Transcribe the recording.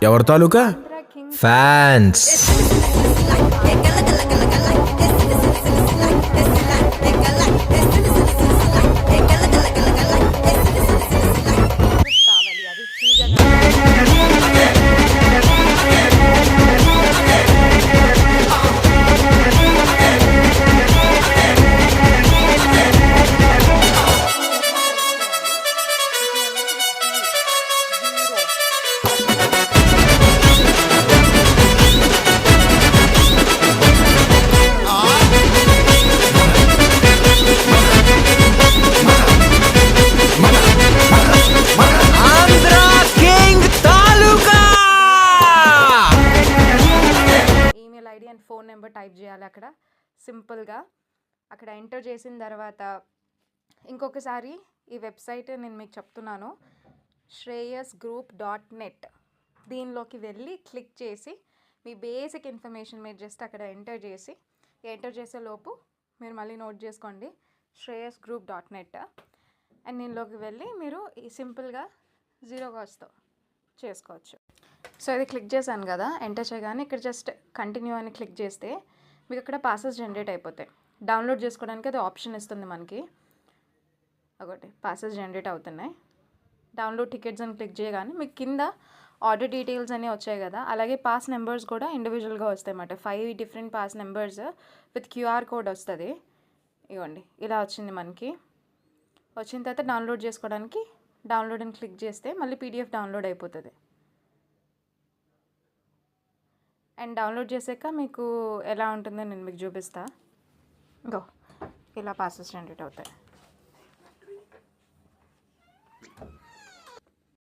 ఎవరి తాలూకా? ఫ్యాన్స్. కావాలి అది ఫ్రీగా Andhra king taluka. Email ID and phone number type చేయాలి అక్కడ సింపుల్గా. అక్కడ ఎంటర్ చేసిన తర్వాత ఇంకొకసారి ఈ వెబ్సైట్ నేను మీకు చెప్తున్నాను, shreyasgroup.net. దీనిలోకి వెళ్ళి క్లిక్ చేసి మీ బేసిక్ ఇన్ఫర్మేషన్ మీరు జస్ట్ అక్కడ ఎంటర్ చేసే లోపు మీరు మళ్ళీ నోట్ చేసుకోండి, shreyasgroup.net. అండ్ దీనిలోకి వెళ్ళి మీరు ఈ సింపుల్గా 0 కాస్ట్తో చేసుకోవచ్చు. సో ఇది క్లిక్ చేశాను కదా, ఎంటర్ చేయగానే ఇక్కడ జస్ట్ కంటిన్యూ అని క్లిక్ చేస్తే మీకు అక్కడ పాసెస్ జనరేట్ అయిపోతాయి. డౌన్లోడ్ చేసుకోవడానికి అది ఆప్షన్ ఇస్తుంది మనకి. ఒకటి పాసెస్ జనరేట్ అవుతున్నాయి. డౌన్లోడ్ టికెట్స్ అని క్లిక్ చేయగానే మీకు కింద ఆర్డర్ డీటెయిల్స్ అన్నీ వచ్చాయి కదా, అలాగే పాస్ నెంబర్స్ కూడా ఇండివిజువల్గా వస్తాయి అన్నమాట. 5 different pass numbers with QR code వస్తుంది. ఇవ్వండి ఇలా వచ్చింది మనకి. వచ్చిన తర్వాత డౌన్లోడ్ చేసుకోవడానికి డౌన్లోడ్ అని క్లిక్ చేస్తే మళ్ళీ PDF డౌన్లోడ్ అయిపోతుంది. అండ్ డౌన్లోడ్ చేసాక మీకు ఎలా ఉంటుందో నేను మీకు చూపిస్తా. ఇలా పాసెస్ జనరేట్ అవుతాయి.